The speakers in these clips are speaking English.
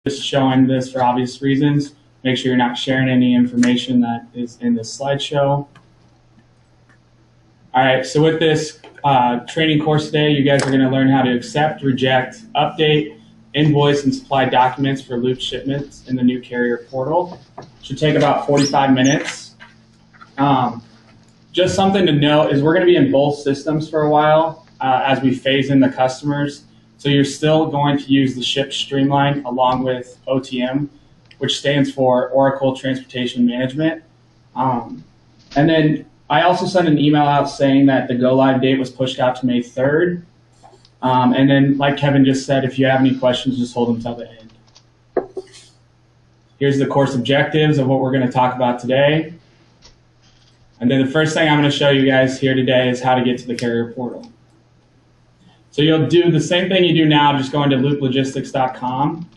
just showing this for obvious reasons. Make sure you're not sharing any information that is in this slideshow. All right, so with this training course today, you guys are going to learn how to accept, reject, update, invoice, and supply documents for LOUP shipments in the new carrier portal. Should take about 45 minutes. Just something to note is we're going to be in both systems for a while as we phase in the customers. So you're still going to use the ship streamline along with OTM, which stands for Oracle Transportation Management. And then I also sent an email out saying that the go live date was pushed out to May 3rd. And then, like Kevin just said, if you have any questions, just hold them till the end. Here's the course objectives of what we're going to talk about today. And then the first thing I'm going to show you guys here today is how to get to the carrier portal. So you'll do the same thing you do now, just going to looplogistics.com.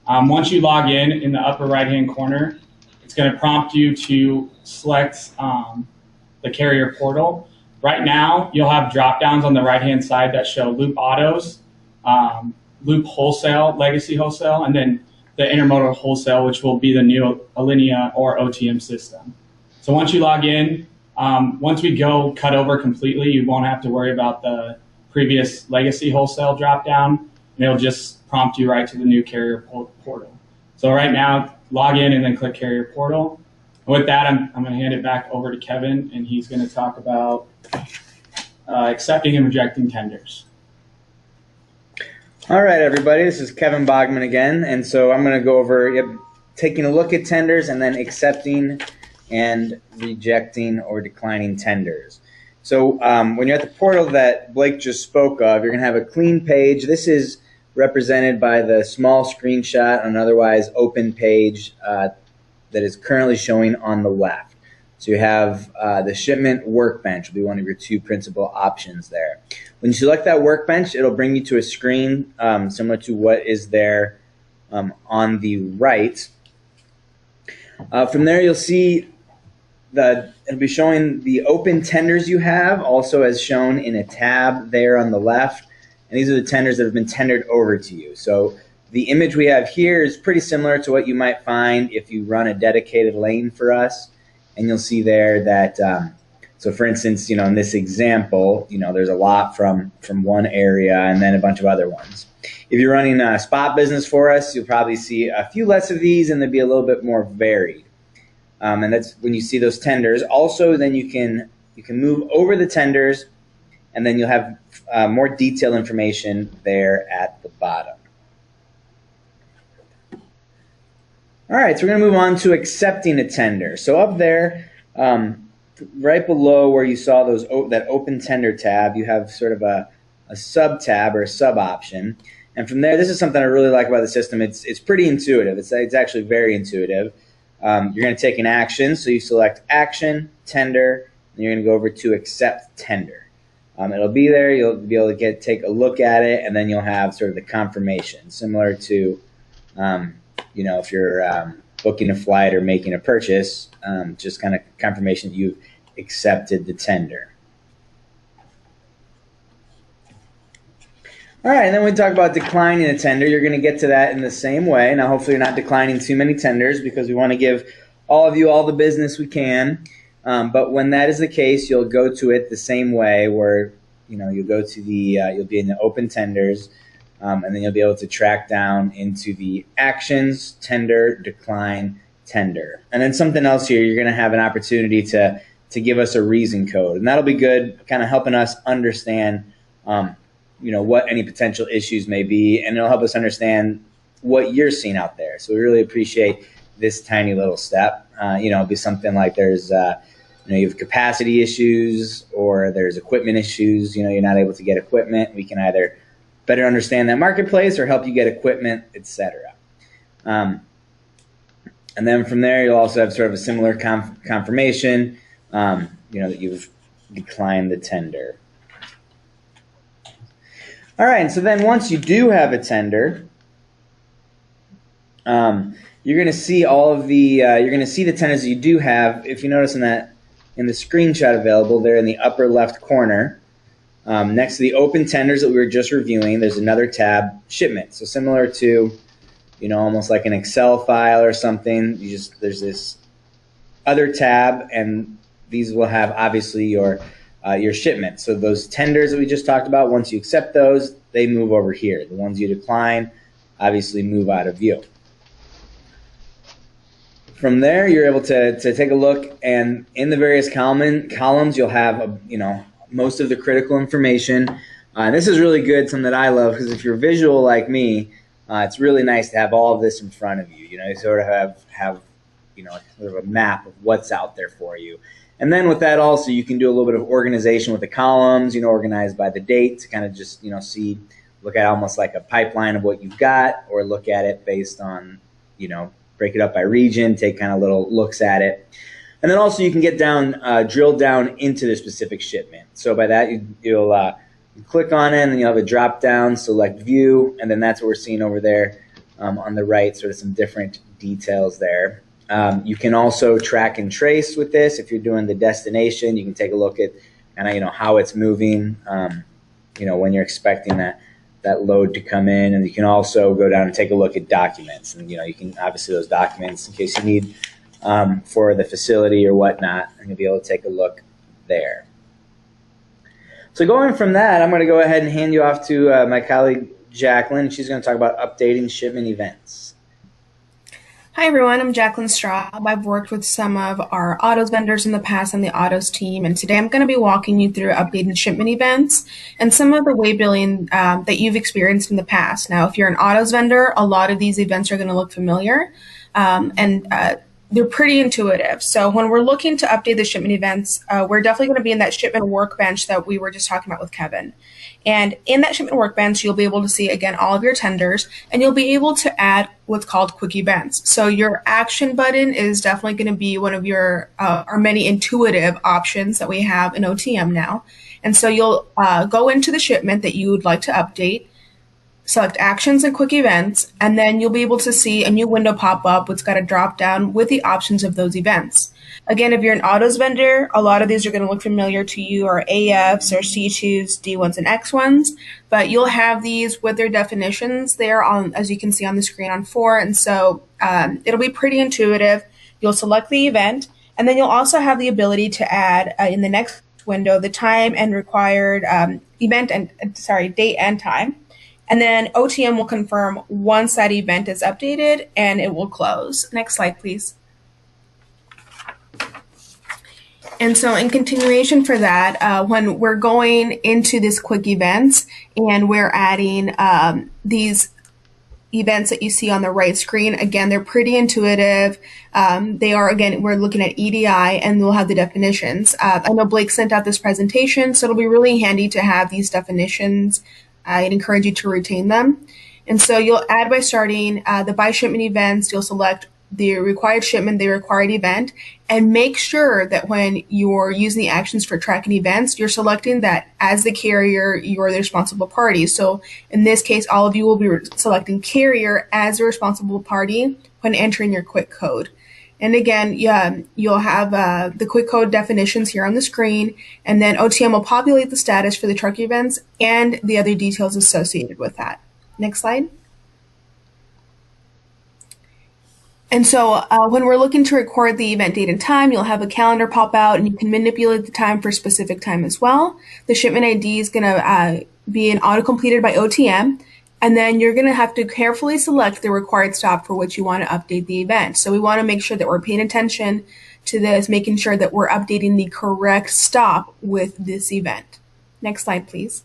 Once you log in the upper right-hand corner, it's going to prompt you to select the carrier portal. Right now, you'll have drop-downs on the right-hand side that show LOUP Autos, LOUP Wholesale, Legacy Wholesale, and then the Intermodal Wholesale, which will be the new Alinea or OTM system. So once you log in, once we go cut over completely, you won't have to worry about the previous Legacy Wholesale drop-down, and it'll just prompt you right to the new carrier portal. So right now, log in and then click carrier portal. And with that, I'm going to hand it back over to Kevin, and he's going to talk about accepting and rejecting tenders. All right, everybody, this is Kevin Bogman again, and so I'm going to go over taking a look at tenders and then accepting and rejecting or declining tenders. So when you're at the portal that Blake just spoke of, you're going to have a clean page. This is represented by the small screenshot on an otherwise open page that is currently showing on the left. So you have the shipment workbench will be one of your two principal options there. When you select that workbench, it'll bring you to a screen similar to what is there on the right. From there, you'll see it'll be showing the open tenders you have, also as shown in a tab there on the left. And these are the tenders that have been tendered over to you. So the image we have here is pretty similar to what you might find if you run a dedicated lane for us. And you'll see there that, so for instance, in this example, there's a lot from one area and then a bunch of other ones. If you're running a spot business for us, you'll probably see a few less of these and they'll be a little bit more varied. And that's when you see those tenders. Also, then you can move over the tenders, and then you'll have more detailed information there at the bottom. All right, so we're going to move on to accepting a tender. So up there, right below where you saw that open tender tab, you have sort of a sub-tab or a sub-option. And from there, this is something I really like about the system. It's pretty intuitive. It's actually very intuitive. You're going to take an action, so you select action, tender, and you're going to go over to accept tender. It'll be there. You'll be able to take a look at it, and then you'll have sort of the confirmation, similar to, if you're booking a flight or making a purchase, just kind of confirmation that you've accepted the tender. All right, and then we talk about declining a tender. You're going to get to that in the same way. Now, hopefully you're not declining too many tenders because we want to give all of you all the business we can. But when that is the case, you'll go to it the same way where, you'll go to you'll be in the open tenders, and then you'll be able to track down into the actions, tender, decline, tender. And then something else here, you're going to have an opportunity to give us a reason code. And that'll be good, kind of helping us understand what any potential issues may be, and it'll help us understand what you're seeing out there. So we really appreciate this tiny little step. It'll be something like there's, you have capacity issues or there's equipment issues. You're not able to get equipment. We can either better understand that marketplace or help you get equipment, etc. And then from there, you'll also have sort of a similar confirmation, that you've declined the tender. All right, so then once you do have a tender, you're going to see all of the you're going to see the tenders that you do have. If you notice in the screenshot available there in the upper left corner, next to the open tenders that we were just reviewing, there's another tab, shipment. So similar to almost like an Excel file or something. There's this other tab, and these will have obviously your shipment. So those tenders that we just talked about, once you accept those, they move over here. The ones you decline obviously move out of view. From there, you're able to take a look, and in the various columns, you'll have most of the critical information. And this is really good, something that I love, because if you're visual like me, it's really nice to have all of this in front of you. You sort of have sort of a map of what's out there for you. And then with that also, you can do a little bit of organization with the columns, organized by the date to kind of just, look at almost like a pipeline of what you've got, or look at it based on, break it up by region, take kind of little looks at it. And then also you can get down, drill down into the specific shipment. So by that, you'll click on it, and you'll have a drop down, select view, and then that's what we're seeing over there on the right, sort of some different details there. You can also track and trace with this. If you're doing the destination, you can take a look at kind of how it's moving, when you're expecting that load to come in. And you can also go down and take a look at documents, and you can obviously those documents in case you need for the facility or whatnot, and you'll be able to take a look there. So going from that, I'm going to go ahead and hand you off to my colleague Jacqueline. She's going to talk about updating shipment events. Hi everyone, I'm Jacqueline Straub. I've worked with some of our autos vendors in the past on the autos team, and today I'm going to be walking you through updated shipment events and some of the way billing that you've experienced in the past. Now, if you're an autos vendor, a lot of these events are going to look familiar, and they're pretty intuitive. So when we're looking to update the shipment events, we're definitely going to be in that shipment workbench that we were just talking about with Kevin. And in that shipment workbench, you'll be able to see, again, all of your tenders, and you'll be able to add what's called quick events. So your action button is definitely going to be one of our many intuitive options that we have in OTM now. And so you'll go into the shipment that you would like to update, select actions and quick events, and then you'll be able to see a new window pop up which got a drop down with the options of those events. Again, if you're an autos vendor, a lot of these are going to look familiar to you, or AFs or C2s, D1s, and X1s, but you'll have these with their definitions there on, as you can see on the screen on 4, and so it'll be pretty intuitive. You'll select the event, and then you'll also have the ability to add in the next window the time and required date and time. And then OTM will confirm once that event is updated, and it will close. Next slide, please. And so in continuation for that, when we're going into this quick events and we're adding these events that you see on the right screen, again, they're pretty intuitive. They are, again, we're looking at EDI, and we'll have the definitions. I know Blake sent out this presentation, so it'll be really handy to have these definitions. I'd encourage you to retain them. And so you'll add by starting the by shipment events. You'll select the required shipment, the required event, and make sure that when you're using the actions for tracking events, you're selecting that as the carrier, you're the responsible party. So in this case, all of you will be selecting carrier as the responsible party when entering your quick code. And again, you'll have the quick code definitions here on the screen, and then OTM will populate the status for the truck events and the other details associated with that. Next slide. And so when we're looking to record the event date and time, you'll have a calendar pop out, and you can manipulate the time for a specific time as well. The shipment ID is going to be an auto-completed by OTM, and then you're going to have to carefully select the required stop for which you want to update the event. So we want to make sure that we're paying attention to this, making sure that we're updating the correct stop with this event. Next slide, please.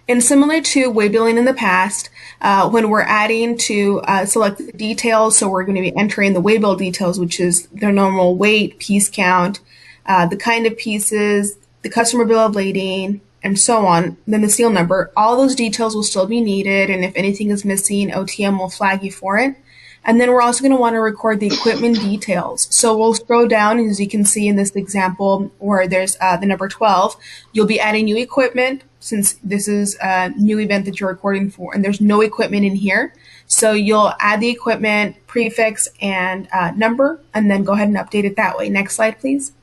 And similar to way billing in the past, when we're adding to select the details, so we're going to be entering the way bill details, which is their normal weight, piece count, the kind of pieces, the customer bill of lading, and so on, then the seal number. All those details will still be needed, and if anything is missing, OTM will flag you for it. And then we're also going to want to record the equipment details. So we'll scroll down, as you can see in this example where there's the number 12. You'll be adding new equipment, since this is a new event that you're recording for, and there's no equipment in here. So you'll add the equipment, prefix, and number, and then go ahead and update it that way. Next slide, please.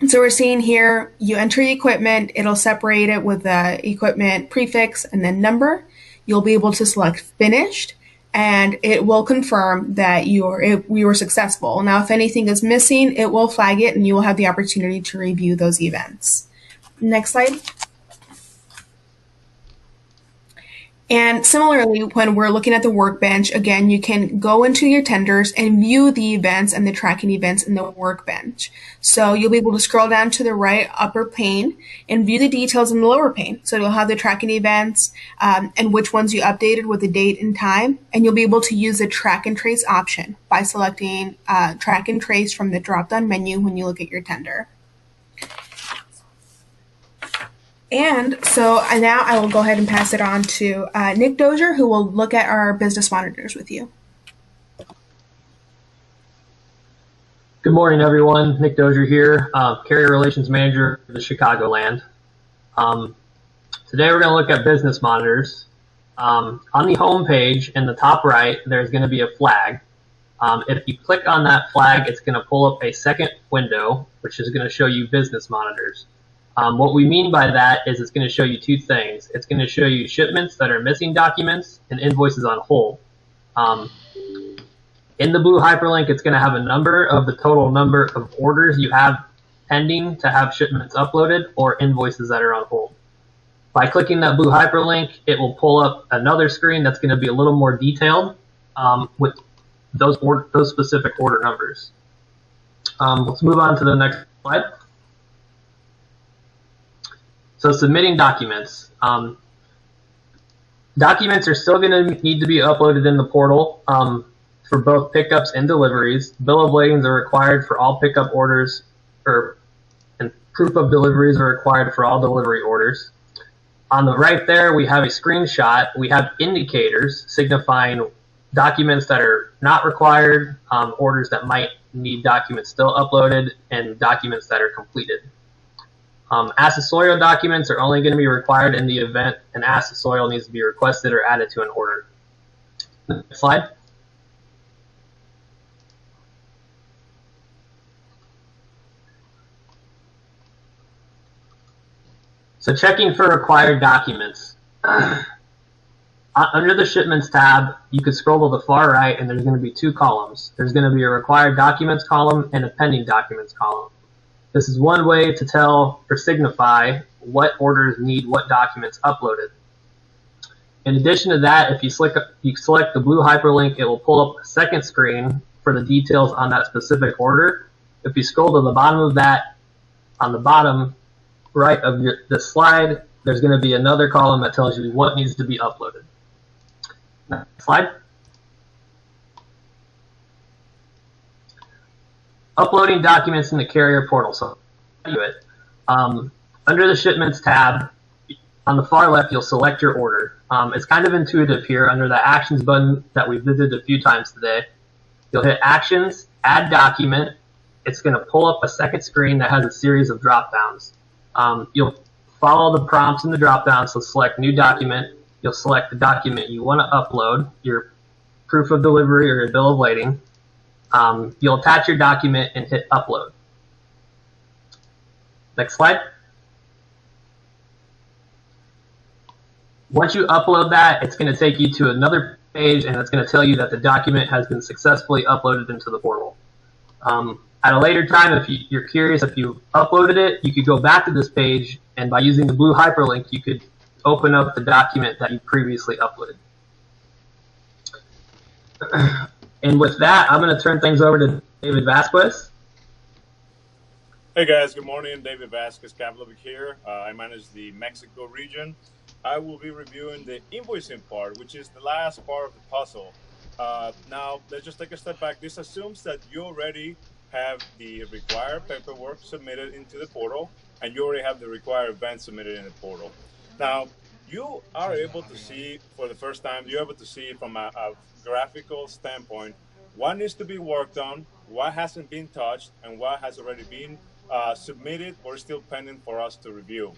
So we're seeing here, you enter the equipment, it'll separate it with the equipment prefix and then number. You'll be able to select finished and it will confirm that we were successful. Now, if anything is missing, it will flag it and you will have the opportunity to review those events. Next slide. And similarly, when we're looking at the workbench, again, you can go into your tenders and view the events and the tracking events in the workbench. So you'll be able to scroll down to the right upper pane and view the details in the lower pane. So you'll have the tracking events and which ones you updated with the date and time. And you'll be able to use the track and trace option by selecting track and trace from the drop-down menu when you look at your tender. And so now I will go ahead and pass it on to Nick Dozier, who will look at our business monitors with you. Good morning, everyone. Nick Dozier here, Carrier Relations Manager for the Chicagoland. Today we're going to look at business monitors. On the home page in the top right, there's going to be a flag. If you click on that flag, it's going to pull up a second window, which is going to show you business monitors. What we mean by that is it's going to show you two things. It's going to show you shipments that are missing documents and invoices on hold. In the blue hyperlink, it's going to have a number of the total number of orders you have pending to have shipments uploaded or invoices that are on hold. By clicking that blue hyperlink, it will pull up another screen that's going to be a little more detailed with those specific order numbers. Let's move on to the next slide. So submitting documents. Documents are still going to need to be uploaded in the portal for both pickups and deliveries. Bill of ladings are required for all pickup orders, and proof of deliveries are required for all delivery orders. On the right there, we have a screenshot. We have indicators signifying documents that are not required, orders that might need documents still uploaded, and documents that are completed. Accessorial documents are only going to be required in the event an accessorial needs to be requested or added to an order. Next slide. So checking for required documents. Under the Shipments tab, you can scroll to the far right and there's going to be two columns. There's going to be a required documents column and a pending documents column. This is one way to tell or signify what orders need what documents uploaded. In addition to that, if you select the blue hyperlink, it will pull up a second screen for the details on that specific order. If you scroll to the bottom of that, on the bottom right of the slide, there's going to be another column that tells you what needs to be uploaded. Next slide. Uploading documents in the carrier portal. So under the Shipments tab, on the far left, you'll select your order. It's kind of intuitive here. Under the Actions button that we visited a few times today, you'll hit Actions, Add Document. It's going to pull up a second screen that has a series of drop-downs. You'll follow the prompts in the drop-down, so select New Document. You'll select the document you want to upload, your proof of delivery or your bill of lading. You'll attach your document and hit Upload. Next slide. Once you upload that, it's going to take you to another page and it's going to tell you that the document has been successfully uploaded into the portal. At a later time, if you're curious if you uploaded it, you could go back to this page and by using the blue hyperlink, you could open up the document that you previously uploaded. And with that, I'm going to turn things over to David Vasquez. Hey guys, good morning. David Vasquez, Capital here. I manage the Mexico region. I will be reviewing the invoicing part, which is the last part of the puzzle. Now, let's just take a step back. This assumes that you already have the required paperwork submitted into the portal, and you already have the required events submitted in the portal. Now, you are able to see for the first time, you're able to see from a graphical standpoint what needs to be worked on, what hasn't been touched, and what has already been submitted or still pending for us to review.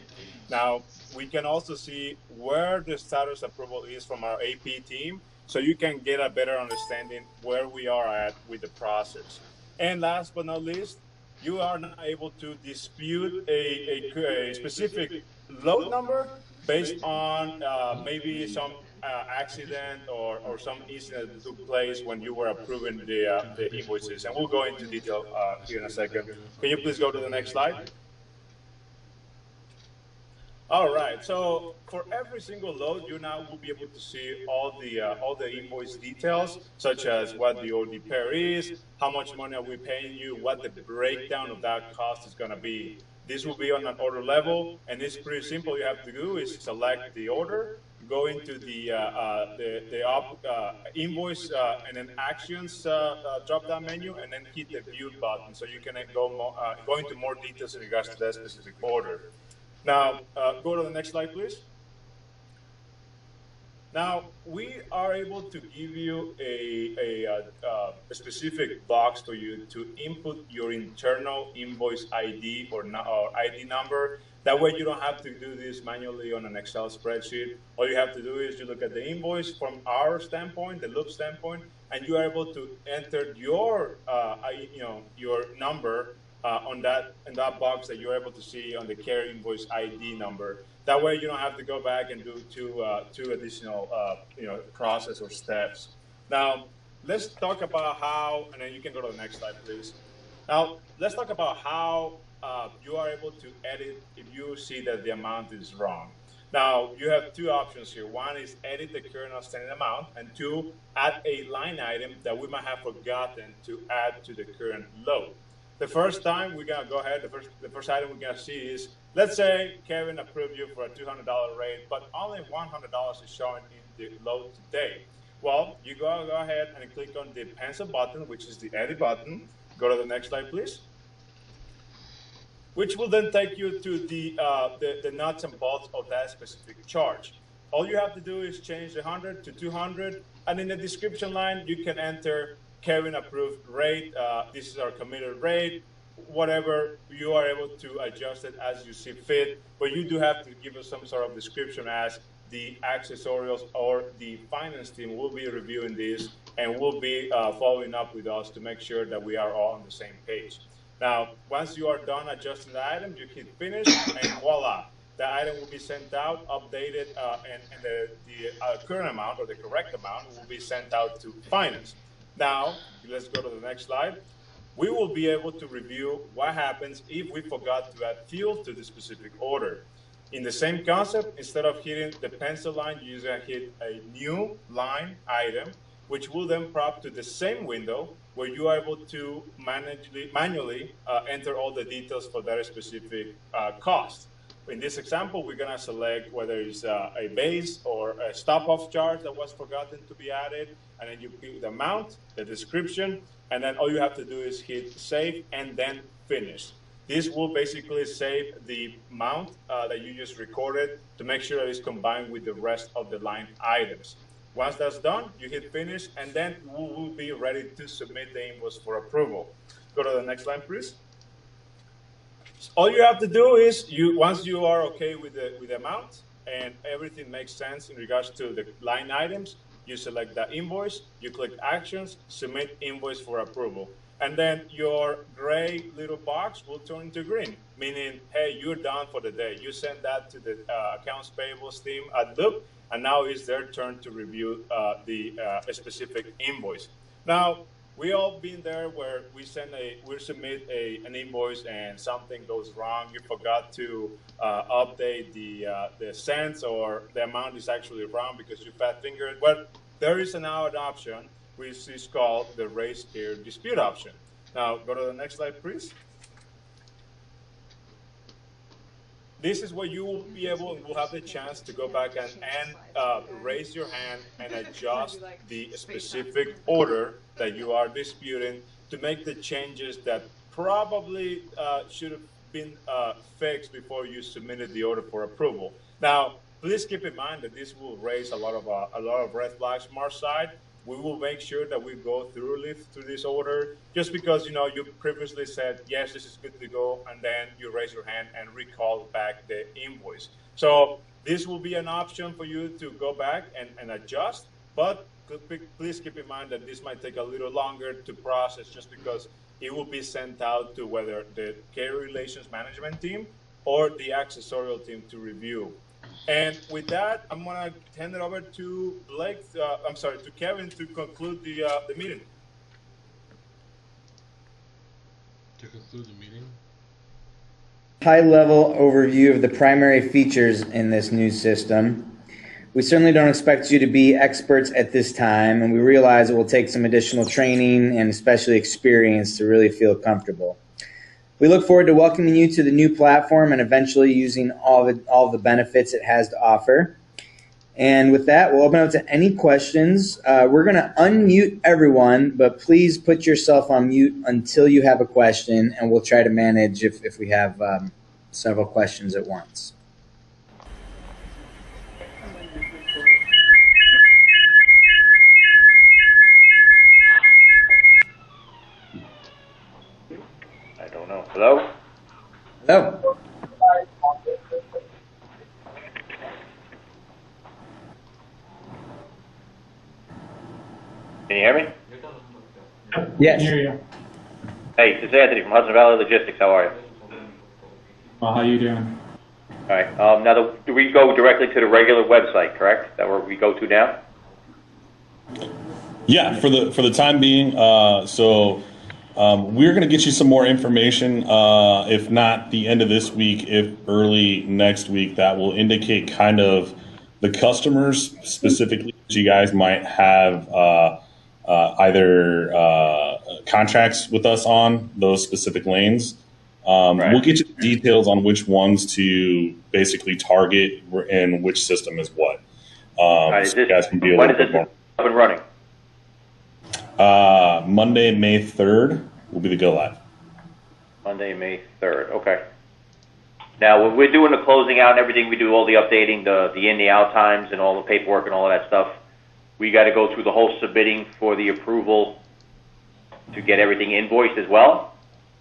Now, we can also see where the status approval is from our AP team, so you can get a better understanding where we are at with the process. And last but not least, you are not able to dispute a specific load number based on maybe some accident or some incident that took place when you were approving the invoices. And we'll go into detail here in a second. Can you please go to the next slide? All right. So for every single load, you now will be able to see all the invoice details, such as what the OD pair is, how much money are we paying you, what the breakdown of that cost is going to be. This will be on an order level, and it's pretty simple. You have to do is select the order, go into the invoice and then actions drop down menu, and then hit the view button, so you can go into more details in regards to that specific order. Now, go to the next slide, please. Now, we are able to give you a specific box for you to input your internal invoice ID or ID number. That way you don't have to do this manually on an Excel spreadsheet. All you have to do is you look at the invoice from our standpoint, the LOUP standpoint, and you are able to enter your your number in that box that you're able to see on the care invoice ID number. That way you don't have to go back and do two additional process or steps. Now let's talk about how, and then you can go to the next slide, please. Now let's talk about how you are able to edit if you see that the amount is wrong. Now you have two options here. One is edit the current outstanding amount, and two, add a line item that we might have forgotten to add to the current load. The first time we're gonna go ahead, the first item we're gonna see is, let's say Kevin approved you for a $200 rate, but only $100 is showing in the load today. Well, you go ahead and click on the pencil button, which is the edit button. Go to the next slide, please. Which will then take you to the nuts and bolts of that specific charge. All you have to do is change the 100 to 200, and in the description line, you can enter Kevin approved rate, this is our committed rate, whatever, you are able to adjust it as you see fit, but you do have to give us some sort of description, as the accessorials or the finance team will be reviewing this and will be following up with us to make sure that we are all on the same page. Now, once you are done adjusting the item, you hit finish, and voila, the item will be sent out, updated, and the current amount or the correct amount will be sent out to finance. Now, let's go to the next slide. We will be able to review what happens if we forgot to add fuel to the specific order. In the same concept, instead of hitting the pencil line, you're going to hit a new line item, which will then prop to the same window where you are able to manually enter all the details for that specific cost. In this example, we're going to select whether it's a base or a stop-off charge that was forgotten to be added, and then you pick the amount, the description, and then all you have to do is hit save and then finish. This will basically save the amount that you just recorded to make sure that it's combined with the rest of the line items. Once that's done, you hit finish, and then we will be ready to submit the invoice for approval. Go to the next line, please. All you have to do is, once you are okay with the amount and everything makes sense in regards to the line items, you select the invoice, you click actions, submit invoice for approval. And then your gray little box will turn into green, meaning, hey, you're done for the day. You send that to the accounts payables team at LOUP, and now it's their turn to review the specific invoice. Now, we all been there where we submit an invoice and something goes wrong. You forgot to update the cents, or the amount is actually wrong because you fat fingered. Well, there is now an option which is called the raise here dispute option. Now go to the next slide, please. This is where you will be able and will have the chance to go back and raise your hand and adjust the specific order that you are disputing to make the changes that probably should have been fixed before you submitted the order for approval. Now, please keep in mind that this will raise a lot of red flags from our side. We will make sure that we go through this order, just because you previously said yes, this is good to go, and then you raise your hand and recall back the invoice. So this will be an option for you to go back and adjust, but please keep in mind that this might take a little longer to process, just because it will be sent out to whether the carrier relations management team or the accessorial team to review. And with that, I'm gonna hand it over to to Kevin to conclude the meeting. To conclude the meeting. High-level overview of the primary features in this new system. We certainly don't expect you to be experts at this time, and we realize it will take some additional training and especially experience to really feel comfortable. We look forward to welcoming you to the new platform and eventually using all the benefits it has to offer. And with that, we'll open up to any questions. We're going to unmute everyone, but please put yourself on mute until you have a question, and we'll try to manage if we have several questions at once. I don't know. Hello? Hello. Can you hear me? Yes. I hear you. Hey, this is Anthony from Hudson Valley Logistics. How are you? Well, how you doing? All right. Now, do we go directly to the regular website, correct? Is that where we go to now? Yeah, for the time being. We're going to get you some more information, if not the end of this week, if early next week, that will indicate kind of the customers specifically that you guys might have either contracts with us on those specific lanes. Right. We'll get you details on which ones to basically target and which system is what. Right, so you guys can be a when little is bit this more. up and running? Monday, May 3rd will be the go live. Monday, May 3rd. Okay. Now, when we're doing the closing out and everything, we do all the updating, the in, the out times, and all the paperwork and all of that stuff. We got to go through the whole submitting for the approval to get everything invoiced as well?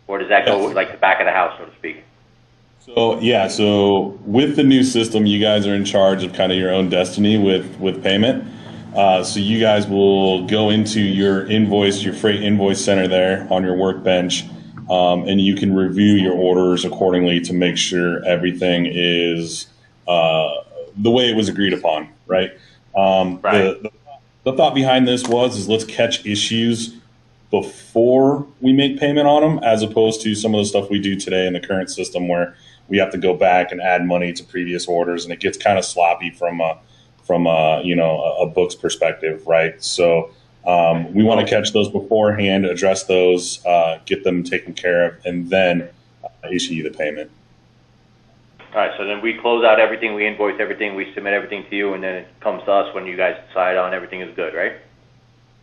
Or does that go Yes. like the back of the house, so to speak? So with the new system, you guys are in charge of kind of your own destiny with payment. So you guys will go into your freight invoice center there on your workbench, and you can review your orders accordingly to make sure everything is the way it was agreed upon, right? Right. The thought behind this is let's catch issues before we make payment on them, as opposed to some of the stuff we do today in the current system where we have to go back and add money to previous orders, and it gets kind of sloppy from a book's perspective, right? So we want to catch those beforehand, address those, get them taken care of, and then issue you the payment. All right, so then we close out everything, we invoice everything, we submit everything to you, and then it comes to us when you guys decide on everything is good, right?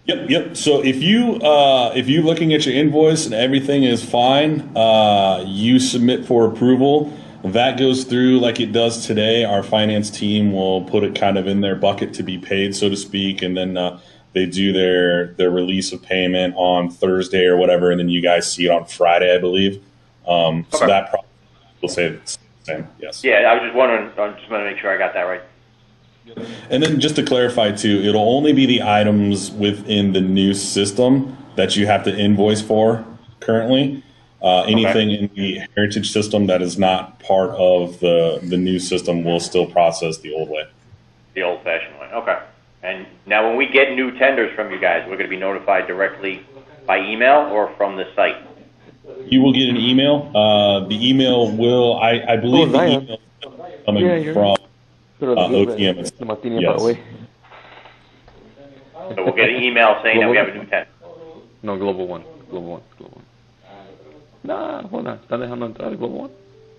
Yep. So if you're looking at your invoice and everything is fine, you submit for approval. That goes through like it does today. Our finance team will put it kind of in their bucket to be paid, so to speak, and then they do their release of payment on Thursday or whatever, and then you guys see it on Friday, I believe. Okay. So that probably will say it's the same. Yes. Yeah, I was just wondering. I just want to make sure I got that right. And then just to clarify too, it'll only be the items within the new system that you have to invoice for currently. Anything in the heritage system that is not part of the new system will still process the old way. The old-fashioned one. Okay. And now when we get new tenders from you guys, we're going to be notified directly by email or from the site? You will get an email. The email will, I believe the email is coming from OTM. Yes. So we'll get an email saying that we have a new tender. No, Global One. Nah, hold on. ¿Están dejando entrar el Global One?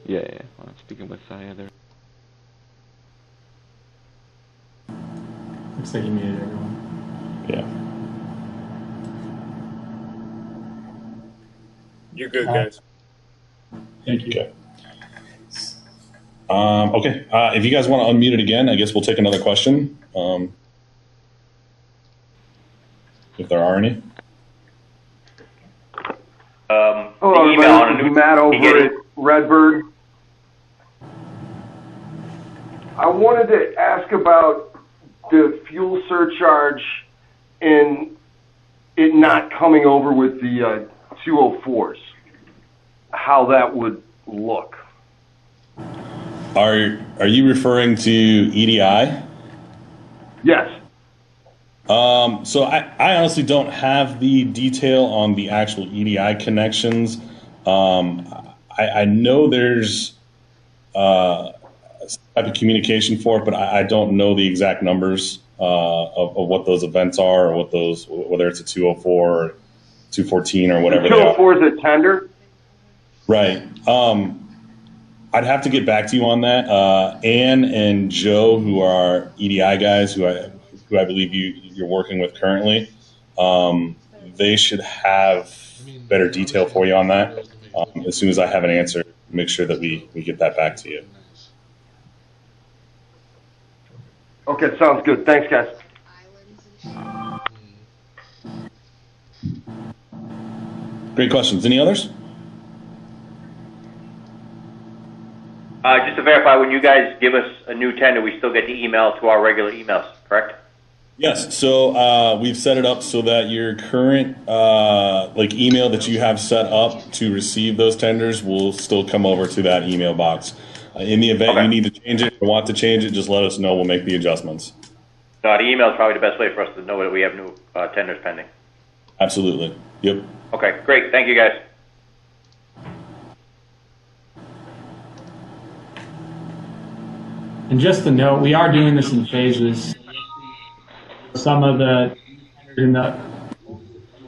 Yeah. I'm speaking with Saya there. Looks like you muted everyone. Yeah. You're good, guys. Thank you. Okay. If you guys want to unmute it again, I guess we'll take another question. If there are any. Hello, the email on a everybody. This new is Matt over at Redbird. I wanted to ask about the fuel surcharge and it not coming over with the 204s, how that would look. Are you referring to EDI? Yes. So I honestly don't have the detail on the actual EDI connections. I know there's some type of communication for it, but I don't know the exact numbers of what those events are, or what those, whether it's a 204 or 214 or whatever. The 204 is a tender? Right. I'd have to get back to you on that. Ann and Joe, who are EDI guys, who I believe you're working with currently, they should have better detail for you on that. As soon as I have an answer, make sure that we get that back to you. Okay, sounds good. Thanks, guys. Great questions. Any others? Just to verify, when you guys give us a new tender, we still get the email to our regular emails, correct? Yes. So we've set it up so that your current email that you have set up to receive those tenders will still come over to that email box. In the event you need to change it or want to change it, just let us know. We'll make the adjustments. No, the email is probably the best way for us to know that we have new tenders pending. Absolutely. Yep. Okay, great. Thank you, guys. And just to note, we are doing this in phases. Some of the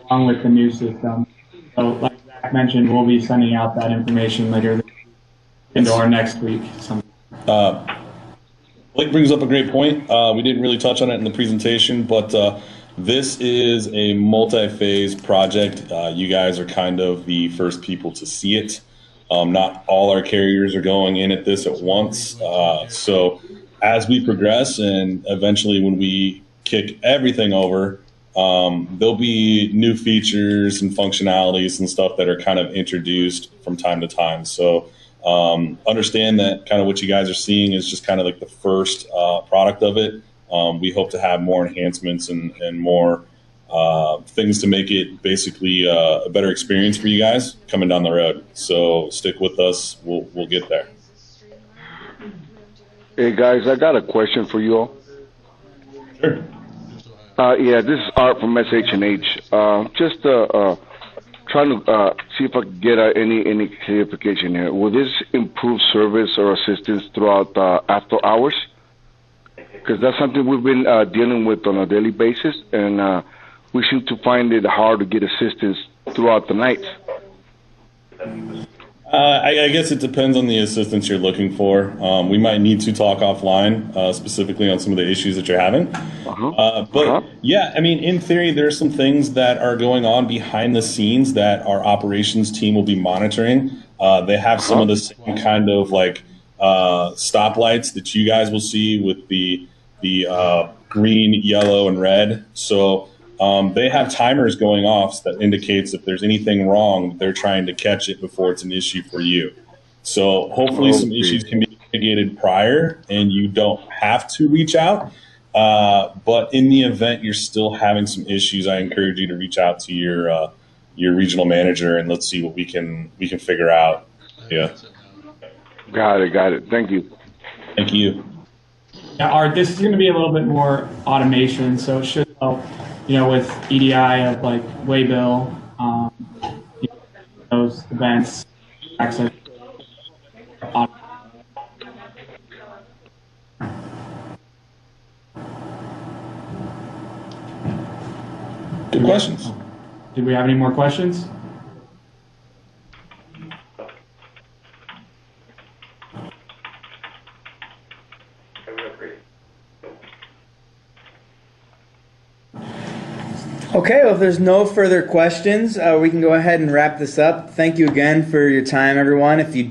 along with the new system. So, like Zach mentioned, we'll be sending out that information later into our next week. Blake brings up a great point. We didn't really touch on it in the presentation, but this is a multi-phase project. You guys are kind of the first people to see it. Not all our carriers are going in at this at once. So as we progress and eventually when we kick everything over, there'll be new features and functionalities and stuff that are kind of introduced from time to time. So understand that kind of what you guys are seeing is just kind of like the first product of it. We hope to have more enhancements and more things to make it basically a better experience for you guys coming down the road. So stick with us. We'll get there. Hey guys, I got a question for you all. Sure. Yeah, this is Art from SH&H. Just trying to see if I can get any clarification here. Will this improve service or assistance throughout after hours? Because that's something we've been dealing with on a daily basis, and we seem to find it hard to get assistance throughout the night. I guess it depends on the assistance you're looking for. We might need to talk offline, specifically on some of the issues that you're having. Yeah, I mean, in theory, there are some things that are going on behind the scenes that our operations team will be monitoring. They have some of the same kind of like stoplights that you guys will see with the green, yellow, and red. So they have timers going off that indicates if there's anything wrong, they're trying to catch it before it's an issue for you. So hopefully some issues can be mitigated prior and you don't have to reach out. But in the event you're still having some issues, I encourage you to reach out to your regional manager and let's see what we can figure out. Yeah. Got it. Thank you. Thank you. Yeah, Art, this is going to be a little bit more automation, so it should help, with EDI of like Waybill, those events, access. Good questions. Did we have any more questions? Okay, well, if there's no further questions, we can go ahead and wrap this up. Thank you again for your time, everyone. If you